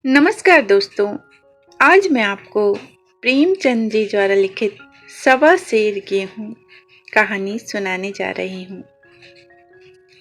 नमस्कार दोस्तों। आज मैं आपको प्रेमचंद जी द्वारा लिखित सवा शेर गेहूं कहानी सुनाने जा रही हूँ।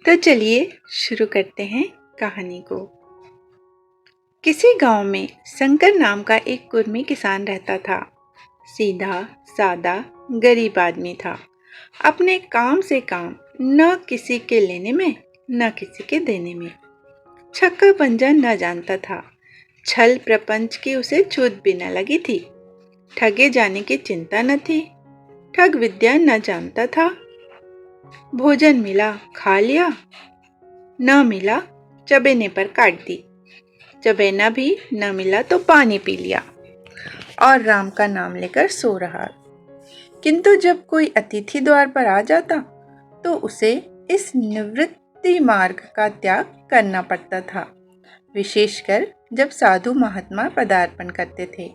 तो चलिए शुरू करते हैं कहानी को। किसी गांव में शंकर नाम का एक कुर्मी किसान रहता था। सीधा सादा गरीब आदमी था। अपने काम से काम, न किसी के लेने में न किसी के देने में। छक्का पंजा न जानता था। छल प्रपंच की उसे छूत भी न लगी थी। ठगे जाने की चिंता न थी। ठग विद्या न जानता था। भोजन मिला खा लिया, न मिला चबेने पर काट दी। चबेना भी न मिला तो पानी पी लिया और राम का नाम लेकर सो रहा। किंतु जब कोई अतिथि द्वार पर आ जाता तो उसे इस निवृत्ति मार्ग का त्याग करना पड़ता था, विशेषकर जब साधु महात्मा पदार्पण करते थे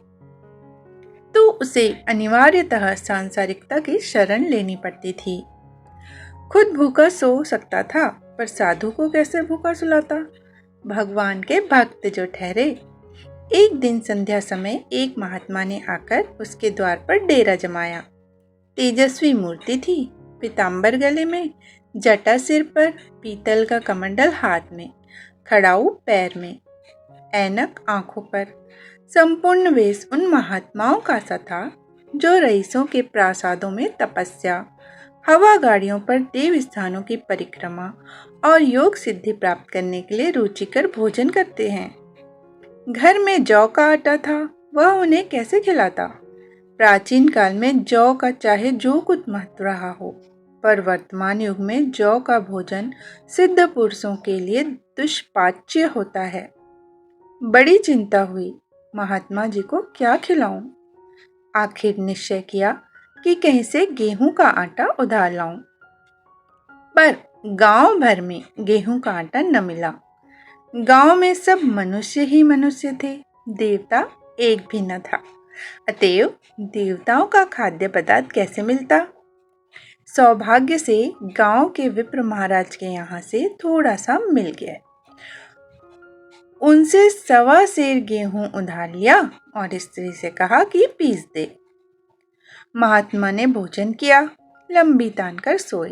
तो उसे अनिवार्यतः सांसारिकता की शरण लेनी पड़ती थी। खुद भूखा सो सकता था, पर साधु को कैसे भूखा सुलाता? भगवान के भक्त जो ठहरे। एक दिन संध्या समय एक महात्मा ने आकर उसके द्वार पर डेरा जमाया। तेजस्वी मूर्ति थी, पीतांबर गले में, जटा सिर पर, पीतल का कमंडल हाथ में, खड़ाऊ पैर में, ऐनक आंखों पर। संपूर्ण वेश उन महात्माओं का सा था जो रईसों के प्रासादों में तपस्या, हवा गाड़ियों पर देव स्थानों की परिक्रमा और योग सिद्धि प्राप्त करने के लिए रुचिकर भोजन करते हैं। घर में जौ का आटा था, वह उन्हें कैसे खिलाता? प्राचीन काल में जौ का चाहे जो कुछ महत्व रहा हो, पर वर्तमान युग में जौ का भोजन सिद्ध पुरुषों के लिए दुष्पाच्य होता है। बड़ी चिंता हुई, महात्मा जी को क्या खिलाऊं? आखिर निश्चय किया कि कहीं से गेहूं का आटा उधार लाऊं। पर गांव भर में गेहूं का आटा न मिला। गांव में सब मनुष्य ही मनुष्य थे, देवता एक भी न था। अतएव देवताओं का खाद्य पदार्थ कैसे मिलता? सौभाग्य से गांव के विप्र महाराज के यहाँ से थोड़ा सा मिल गया। उनसे सवा सेर गेहूं उधार लिया और स्त्री से कहा कि पीस दे। महात्मा ने भोजन किया, लंबी तान कर सोए।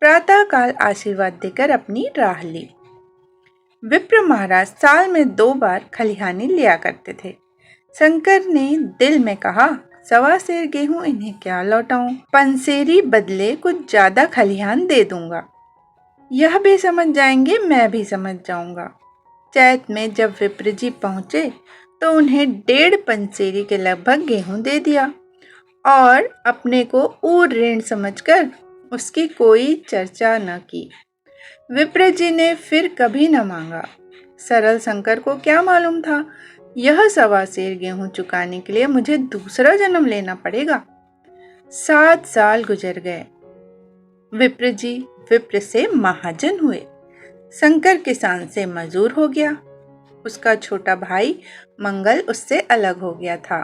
प्रातः काल आशीर्वाद देकर अपनी राह ली। विप्र महाराज साल में 2 बार खलिहानी लिया करते थे। शंकर ने दिल में कहा, सवा सेर गेहूं इन्हें क्या लौटाऊं? पंसेरी बदले कुछ ज्यादा खलिहान दे दूंगा। यह भी समझ जाएंगे, मैं भी समझ जाऊंगा। चैत में जब विप्र जी पहुंचे तो उन्हें 1.5 पंसेरी के लगभग गेहूं दे दिया और अपने को ऊर ऋण समझकर उसकी कोई चर्चा न की। विप्र जी ने फिर कभी न मांगा। सरल शंकर को क्या मालूम था, यह सवा सेर गेहूं चुकाने के लिए मुझे दूसरा जन्म लेना पड़ेगा। 7 साल गुजर गए। विप्र जी विप्र से महाजन हुए। शंकर किसान से मजूर हो गया। उसका छोटा भाई मंगल उससे अलग हो गया था।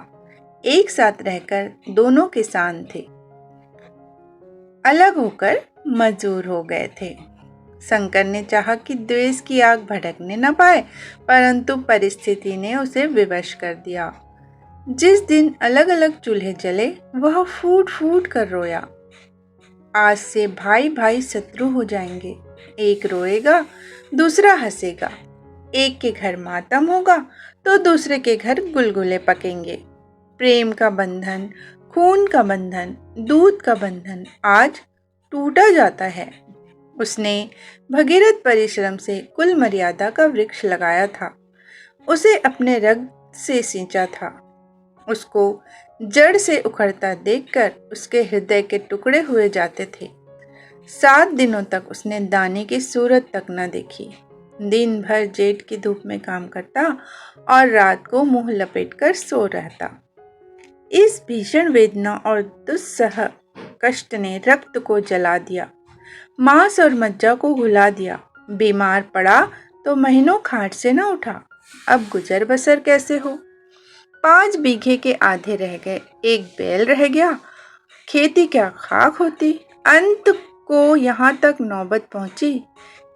एक साथ रहकर दोनों किसान थे, अलग होकर मजूर हो गए थे। शंकर ने चाहा कि द्वेष की आग भड़कने न पाए, परंतु परिस्थिति ने उसे विवश कर दिया। जिस दिन अलग अलग चूल्हे जले, वह फूट फूट कर रोया। आज से भाई भाई शत्रु हो जाएंगे। एक रोएगा, दूसरा हंसेगा। एक के घर मातम होगा तो दूसरे के घर गुलगुले पकेंगे। प्रेम का बंधन, खून का बंधन, दूध का बंधन आज टूटा जाता है। उसने भगीरथ परिश्रम से कुल मर्यादा का वृक्ष लगाया था। उसे अपने रग से सींचा था। उसको जड़ से उखड़ता देखकर उसके हृदय के टुकड़े हुए जाते थे। 7 दिनों तक उसने दाने की सूरत तक न देखी। दिन भर जेठ की धूप में काम करता और रात को मुंह लपेटकर सो रहता। इस भीषण वेदना और दुस्सह कष्ट ने रक्त को जला दिया, मांस और मज्जा को घुला दिया। बीमार पड़ा तो महीनों खाट से न उठा। अब गुजर बसर कैसे हो? 5 बीघे के आधे रह गए, एक बैल रह गया। खेती क्या खाक होती। अंत को यहाँ तक नौबत पहुंची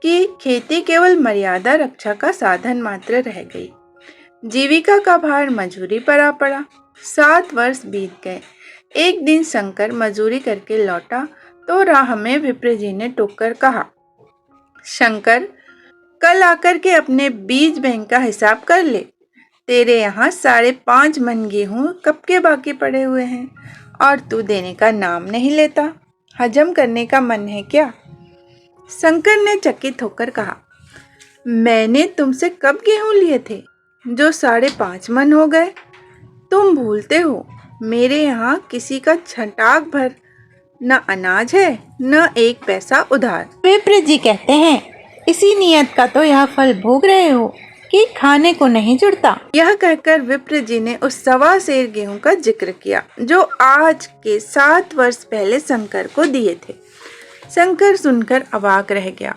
कि खेती केवल मर्यादा रक्षा का साधन मात्र रह गई। जीविका का भार मजूरी पर आ पड़ा। 7 वर्ष बीत गए। एक दिन शंकर मजूरी करके लौटा तो राह में विप्र जी ने टोककर कहा, शंकर, कल आकर के अपने बीज बैंक का हिसाब कर ले। तेरे यहाँ 5.5 मन गेहूं कब के बाकी पड़े हुए हैं और तू देने का नाम नहीं लेता। हजम करने का मन है क्या? शंकर ने चकित होकर कहा, मैंने तुमसे कब गेहूं लिए थे जो 5.5 मन हो गए? तुम भूलते हो मेरे यहाँ किसी का छटाक भर न अनाज है न 1 पैसा उधार। विप्र जी कहते हैं, इसी नियत का तो यह फल भोग रहे हो कि खाने को नहीं जुड़ता। यह कहकर विप्र जी ने उस 1.25 सेर गेहूं का जिक्र किया जो आज के 7 वर्ष पहले शंकर को दिए थे। शंकर सुनकर अवाक रह गया।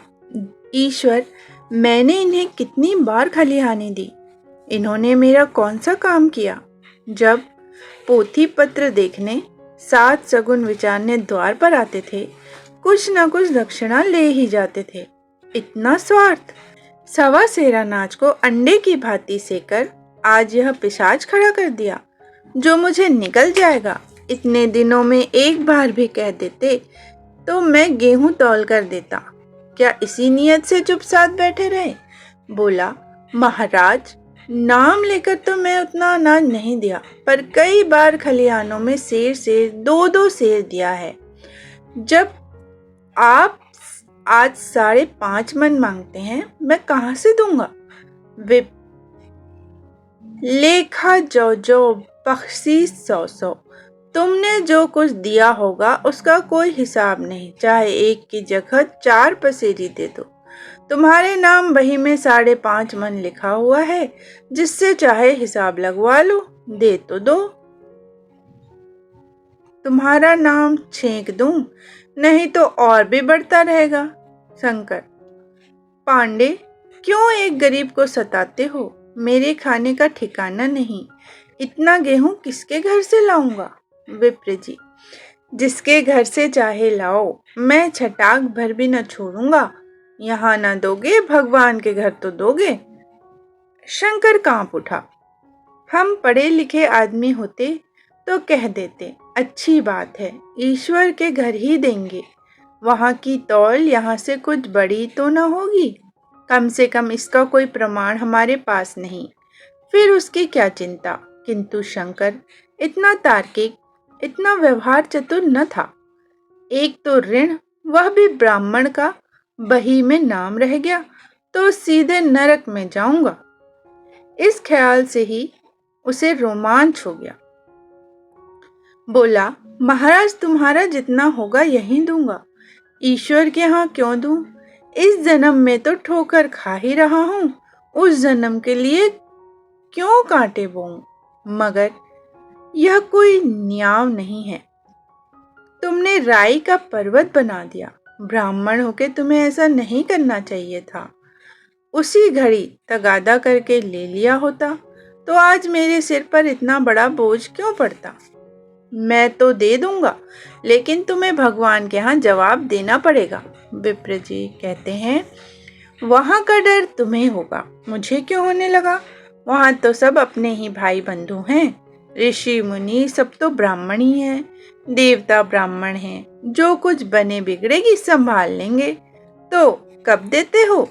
ईश्वर, मैंने इन्हें कितनी बार खलिहानी दी, इन्होंने मेरा कौन सा काम किया? जब पोथी पत्र देखने 7 सगुन विचारने द्वार पर आते थे, कुछ न कुछ दक्षिणा ले ही जाते थे। इतना स्वार्थ! 1.25 सेर अनाज को अंडे की भांति सेकर आज यह पिशाच खड़ा कर दिया जो मुझे निकल जाएगा। इतने दिनों में एक बार भी कह देते तो मैं गेहूं तौल कर देता। क्या इसी नियत से चुप साथ बैठे रहे? बोला, महाराज, नाम लेकर तो मैं उतना अनाज नहीं दिया, पर कई बार खलिहानों में सेर 2-2 सेर दिया है। जब आप आज 5.5 मन मांगते हैं, मैं कहाँ से दूंगा? लेखा जो बख्शीश 100। तुमने जो कुछ दिया होगा उसका कोई हिसाब नहीं, चाहे 1 की जगह 4 पसेरी दे दो। तुम्हारे नाम बही में 5.5 मन लिखा हुआ है, जिससे चाहे हिसाब लगवा लो, दे तो दो। तुम्हारा नाम छेंक दूं, नहीं तो और भी बढ़ता रहेगा। शंकर, पांडे, क्यों एक गरीब को सताते हो? मेरे खाने का ठिकाना नहीं, इतना गेहूं किसके घर से लाऊंगा? विप्र जी, जिसके घर से चाहे लाओ, मैं छटाक भर भी न छोड़ूंगा। यहाँ न दोगे, भगवान के घर तो दोगे। शंकर कांप उठा। हम पढ़े लिखे आदमी होते तो कह देते, अच्छी बात है, ईश्वर के घर ही देंगे। वहाँ की तौल यहाँ से कुछ बड़ी तो न होगी। कम से कम इसका कोई प्रमाण हमारे पास नहीं, फिर उसकी क्या चिंता। किंतु शंकर इतना तार्किक, इतना व्यवहार चतुर न था। एक तो ऋण, वह भी ब्राह्मण का, बही में नाम रह गया तो सीधे नरक में जाऊंगा। इस ख्याल से ही उसे रोमांच हो गया। बोला, महाराज, तुम्हारा जितना होगा यहीं दूंगा, ईश्वर के यहाँ क्यों दूं? इस जन्म में तो ठोकर खा ही रहा हूं, उस जन्म के लिए क्यों कांटे बोऊं? मगर यह कोई न्याय नहीं है। तुमने राई का पर्वत बना दिया। ब्राह्मण होके तुम्हें ऐसा नहीं करना चाहिए था। उसी घड़ी तगादा करके ले लिया होता तो आज मेरे सिर पर इतना बड़ा बोझ क्यों पड़ता? मैं तो दे दूंगा, लेकिन तुम्हें भगवान के यहाँ जवाब देना पड़ेगा। विप्र जी कहते हैं, वहाँ का डर तुम्हें होगा, मुझे क्यों होने लगा? वहाँ तो सब अपने ही भाई बंधु हैं। ऋषि मुनि सब तो ब्राह्मण ही हैं, देवता ब्राह्मण हैं। जो कुछ बने बिगड़ेगी संभाल लेंगे। तो कब देते हो?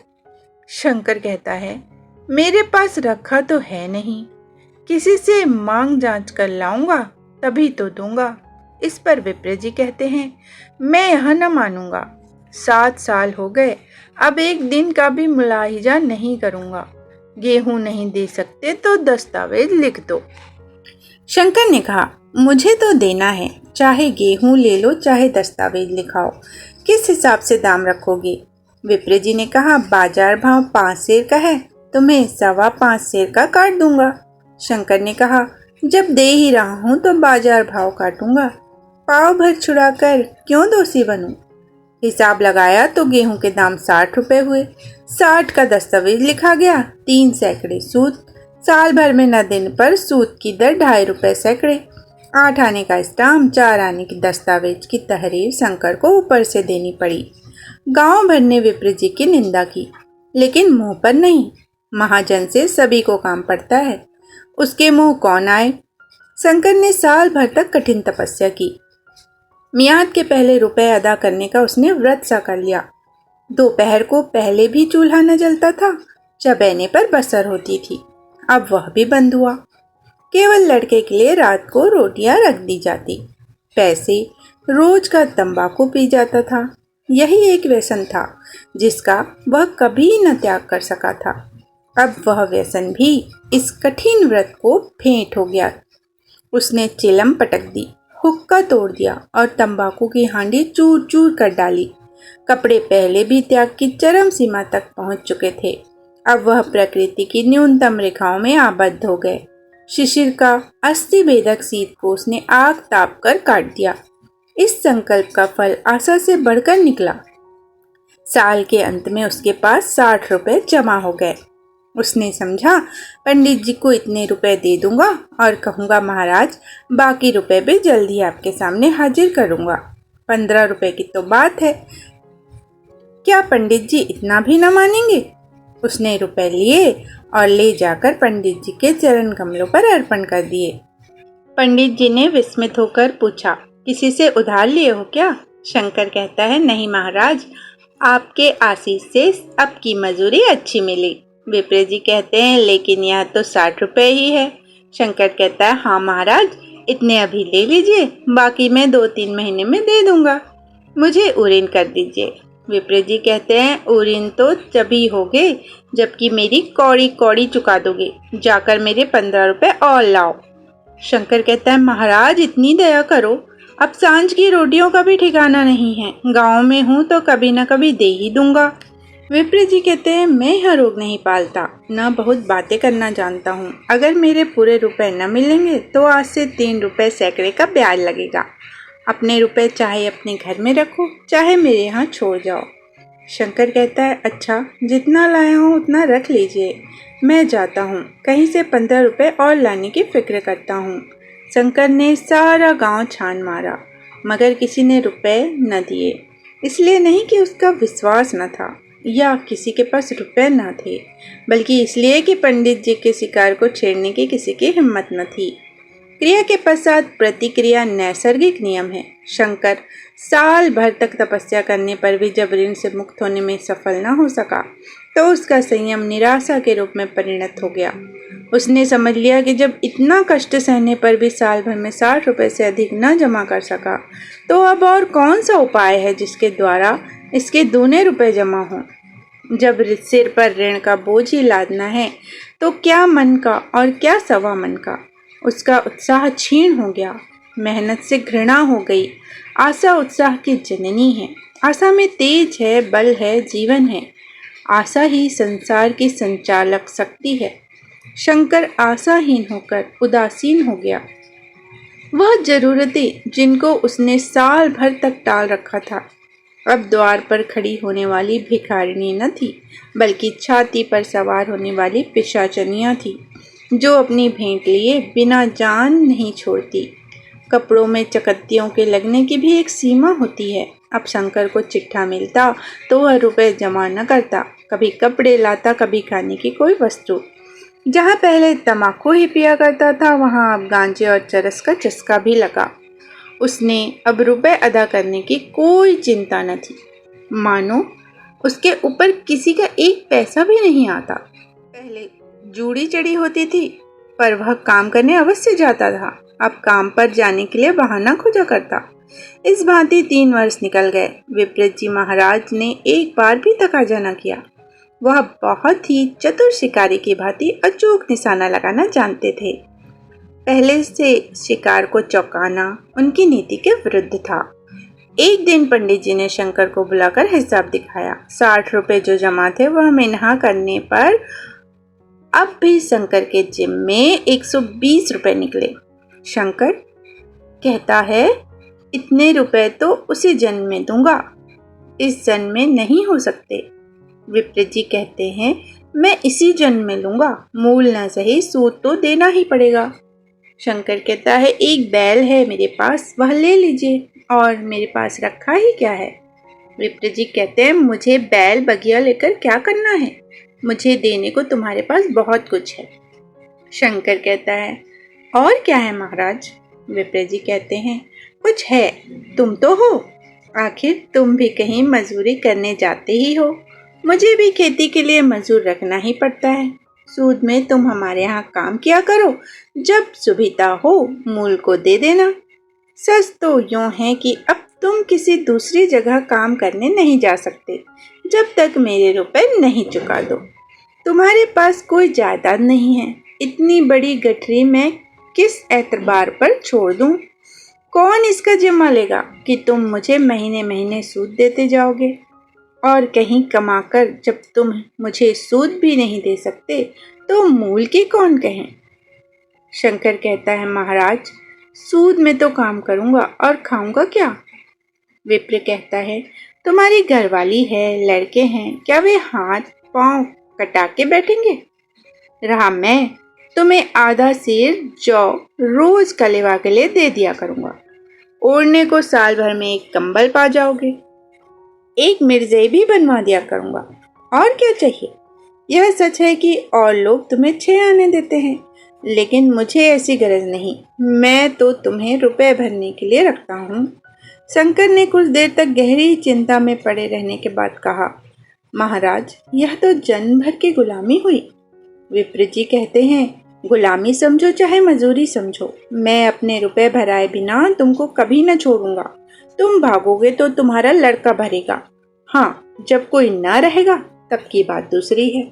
शंकर कहता है, मेरे पास रखा तो है नहीं, किसी से मांग जांच कर लाऊंगा तभी तो दूंगा। इस पर विप्र जी कहते हैं, मैं यह न मानूंगा। 7 साल हो गए, अब एक दिन का भी मुलाहिजा नहीं करूंगा। गेहूं नहीं दे सकते तो दस्तावेज लिख दो। शंकर ने कहा, मुझे तो देना है, चाहे गेहूं ले लो चाहे दस्तावेज लिखाओ। किस हिसाब से दाम रखोगे? विप्र जी ने कहा, बाजार भाव 5 सेर का है, तुम्हें 5.25 सेर का काट दूंगा। शंकर ने कहा, जब दे ही रहा हूं तो बाजार भाव काटूंगा, पाव भर छुड़ाकर क्यों दोषी बनूं? हिसाब लगाया तो गेहूं के दाम 60 रुपए हुए। 60 का दस्तावेज लिखा गया, 3 सैकड़े सूद। साल भर में न दिन पर सूद की दर 2.5 रुपए सैकड़े। 8 आने का स्टाम्प, 4 आने की दस्तावेज की तहरीर शंकर को ऊपर से देनी पड़ी। गांव भर ने विप्र जी की निंदा की, लेकिन मुंह पर नहीं। महाजन से सभी को काम पड़ता है। उसके मुंह कौन आए। शंकर ने साल भर तक कठिन तपस्या की। मियाद के पहले रुपए अदा करने का उसने व्रत सा कर लिया। दोपहर को पहले भी चूल्हा न जलता था, चबैने पर बसर होती थी। अब वह भी बंद हुआ। केवल लड़के के लिए रात को रोटियां रख दी जाती। पैसे रोज का तंबाकू पी जाता था। यही एक व्यसन था जिसका वह कभी न त्याग कर सका था। अब वह व्यसन भी इस कठिन व्रत को फेंट हो गया। उसने चिलम पटक दी, हुक्का तोड़ दिया और तंबाकू की हांडी चूर चूर कर डाली। कपड़े पहले भी त्याग की चरम सीमा तक पहुंच चुके थे। अब वह प्रकृति की न्यूनतम रेखाओं में आबद्ध हो गए। शिशिर का अस्थि भेदक शीत को उसने आग ताप कर काट दिया। इस संकल्प का फल आशा से बढ़कर निकला। साल के अंत में उसके पास 60 रुपए जमा हो गए। उसने समझा, पंडित जी को इतने रुपए दे दूंगा और कहूंगा महाराज बाकी रुपए भी जल्द ही आपके सामने हाजिर करूंगा। 15 रुपए की तो बात है, क्या पंडित जी इतना भी न मानेंगे। उसने रुपए लिए और ले जाकर पंडित जी के चरण कमलों पर अर्पण कर दिए। पंडित जी ने विस्मित होकर पूछा, किसी से उधार लिए हो क्या। शंकर कहता है, नहीं महाराज, आपके आशीष से अब की मजूरी अच्छी मिली। विप्र जी कहते हैं, लेकिन यह तो 60 रुपए ही है। शंकर कहता है, हाँ महाराज, इतने अभी ले लीजिए, बाकी मैं 2-3 महीने में दे दूंगा। मुझे उरीन कर दीजिए। विप्र जी कहते हैं, उरीन तो तभी होगे जबकि मेरी कौड़ी कौड़ी चुका दोगे। जाकर मेरे 15 रुपए और लाओ। शंकर कहता है, महाराज इतनी दया करो, अब सांझ की रोटियों का भी ठिकाना नहीं है। गांव में हूँ तो कभी न कभी दे ही दूंगा। विप्र जी कहते हैं, मैं यह रोग नहीं पालता, न बहुत बातें करना जानता हूँ। अगर मेरे पूरे रुपए न मिलेंगे तो आज से 3 रुपए सैकड़े का ब्याज लगेगा। अपने रुपए चाहे अपने घर में रखो, चाहे मेरे यहाँ छोड़ जाओ। शंकर कहता है, अच्छा, जितना लाया हूँ उतना रख लीजिए, मैं जाता हूँ, कहीं से 15 रुपए और लाने की फिक्र करता हूँ। शंकर ने सारा गांव छान मारा, मगर किसी ने रुपए न दिए। इसलिए नहीं कि उसका विश्वास न था या किसी के पास रुपए न थे, बल्कि इसलिए कि पंडित जी के शिकार को छेड़ने की किसी की हिम्मत न थी। क्रिया के पश्चात प्रतिक्रिया नैसर्गिक नियम है। शंकर साल भर तक तपस्या करने पर भी जब ऋण से मुक्त होने में सफल न हो सका तो उसका संयम निराशा के रूप में परिणत हो गया। उसने समझ लिया कि जब इतना कष्ट सहने पर भी साल भर में 60 रुपए से अधिक न जमा कर सका तो अब और कौन सा उपाय है जिसके द्वारा इसके दूने रुपए जमा हों। जब सिर पर ऋण का बोझ ही लादना है तो क्या मन का और क्या सवा मन का। उसका उत्साह क्षीण हो गया, मेहनत से घृणा हो गई। आशा उत्साह की जननी है। आशा में तेज है, बल है, जीवन है। आशा ही संसार की संचालक शक्ति है। शंकर आशाहीन होकर उदासीन हो गया। वह जरूरतें जिनको उसने साल भर तक टाल रखा था अब द्वार पर खड़ी होने वाली भिखारिणी न थी, बल्कि छाती पर सवार होने वाली पिशाचनियाँ थी जो अपनी भेंट लिए बिना जान नहीं छोड़ती। कपड़ों में चकत्तियों के लगने की भी एक सीमा होती है। अब शंकर को चिट्ठा मिलता तो वह रुपए जमा न करता, कभी कपड़े लाता, कभी खाने की कोई वस्तु। जहाँ पहले तम्बाकू ही पिया करता था वहाँ अब गांजे और चरस का चस्का भी लगा। उसने अब रुपए अदा करने की कोई चिंता न थी, मानो उसके ऊपर किसी का एक पैसा भी नहीं आता। पहले जूड़ी चढ़ी होती थी पर वह काम करने अवश्य जाता था, अब काम पर जाने के लिए बहाना खोजा करता। इस भांति 3 वर्ष निकल गए। विप्रित जी महाराज ने एक बार भी तकाजा न किया। वह बहुत ही चतुर शिकारी की भांति अचूक निशाना लगाना जानते थे। पहले से शिकार को चौंकाना उनकी नीति के विरुद्ध था। एक दिन पंडित जी ने शंकर को बुलाकर हिसाब दिखाया। 60 रुपए जो जमा थे वह मिन्हा करने पर अब भी शंकर के जेब में 120 रुपए निकले। शंकर कहता है, इतने रुपए तो उसी जन्म में दूंगा, इस जन्म में नहीं हो सकते। विप्रित जी कहते हैं, मैं इसी जन्म में लूंगा, मूल न सही सूद तो देना ही पड़ेगा। शंकर कहता है, एक बैल है मेरे पास, वह ले लीजिए, और मेरे पास रखा ही क्या है। विप्र जी कहते हैं, मुझे बैल बगिया लेकर क्या करना है, मुझे देने को तुम्हारे पास बहुत कुछ है। शंकर कहता है, और क्या है महाराज? विप्र जी कहते हैं, कुछ है, तुम तो हो, आखिर तुम भी कहीं मजदूरी करने जाते ही हो। मुझे भी खेती के लिए मजदूर रखना ही पड़ता है। सूद में तुम हमारे यहाँ काम किया करो, जब सुविधा हो मूल को दे देना। सच तो यूँ है कि अब तुम किसी दूसरी जगह काम करने नहीं जा सकते जब तक मेरे रुपए नहीं चुका दो। तुम्हारे पास कोई जायदाद नहीं है, इतनी बड़ी गठरी मैं किस एतबार पर छोड़ दूं? कौन इसका जिम्मा लेगा कि तुम मुझे महीने महीने सूद देते जाओगे, और कहीं कमाकर जब तुम मुझे सूद भी नहीं दे सकते तो मूल की कौन कहें? शंकर कहता है, महाराज सूद में तो काम करूंगा और खाऊंगा क्या? विप्र कहता है, तुम्हारी घरवाली है, लड़के हैं, क्या वे हाथ पांव कटा के बैठेंगे? रहा मैं, तुम्हें आधा सेर जौ रोज कलेवा के लिए दे दिया करूंगा। ओढ़ने को साल भर में एक कंबल पा जाओगे, एक मिर्ज़ाई भी बनवा दिया करूंगा। और क्या चाहिए? यह सच है कि और लोग तुम्हें 6 आने देते हैं, लेकिन मुझे ऐसी गरज नहीं। मैं तो तुम्हें रुपए भरने के लिए रखता हूँ। शंकर ने कुछ देर तक गहरी चिंता में पड़े रहने के बाद कहा, महाराज यह तो जन्म भर की गुलामी हुई। विप्र जी कहते हैं, गुलामी समझो चाहे मजदूरी समझो, मैं अपने रुपए भराए बिना तुमको कभी न छोड़ूंगा। तुम भागोगे तो तुम्हारा लड़का भरेगा। हाँ, जब कोई ना रहेगा तब की बात दूसरी है।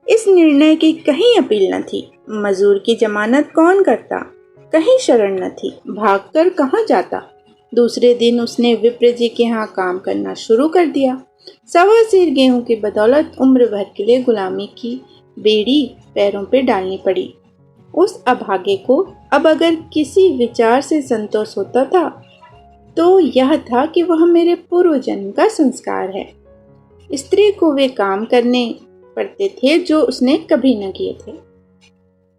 इस निर्णय की कहीं अपील न थी। मजदूर की जमानत कौन करता? कहीं शरण न थी, भागकर कहाँ जाता? दूसरे दिन उसने विप्र जी के यहाँ काम करना शुरू कर दिया। 1.25 सेर गेहूं की बदौलत उम्र भर के लिए गुलामी की बेड़ी पैरों पे डालनी पड़ी। उस अभागे को अब अगर किसी विचार से संतोष होता था तो यह था कि वह मेरे पूर्व जन्म का संस्कार है। स्त्री को वे काम करने पड़ते थे जो उसने कभी न किए थे।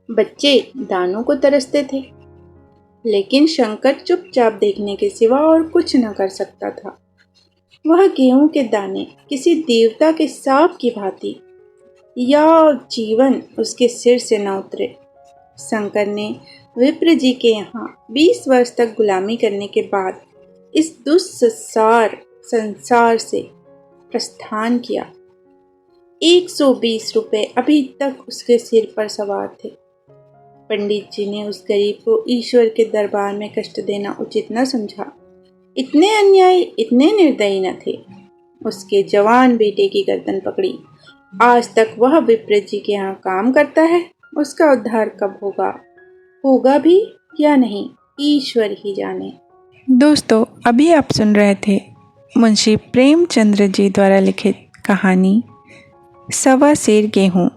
बच्चे दानों को तरसते थे, लेकिन शंकर चुपचाप देखने के सिवा और कुछ न कर सकता था। वह गेहूं के दाने किसी देवता के साप की भांति या जीवन उसके सिर से न उतरे। शंकर ने विप्र जी के यहाँ 20 वर्ष तक गुलामी करने के बाद इस दुस्सार संसार से प्रस्थान किया। 120 रुपए अभी तक उसके सिर पर सवार थे। पंडित जी ने उस गरीब को ईश्वर के दरबार में कष्ट देना उचित न समझा। इतने अन्यायी, इतने निर्दयी न थे। उसके जवान बेटे की गर्दन पकड़ी। आज तक वह विप्र जी के यहाँ काम करता है। उसका उद्धार कब होगा भी या नहीं, ईश्वर ही जाने। दोस्तों, अभी आप सुन रहे थे मुंशी प्रेमचंद्र जी द्वारा लिखित कहानी 1.25 सेर गेहूँ।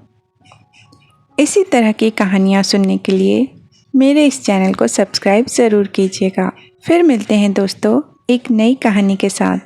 इसी तरह की कहानियाँ सुनने के लिए मेरे इस चैनल को सब्सक्राइब ज़रूर कीजिएगा। फिर मिलते हैं दोस्तों एक नई कहानी के साथ।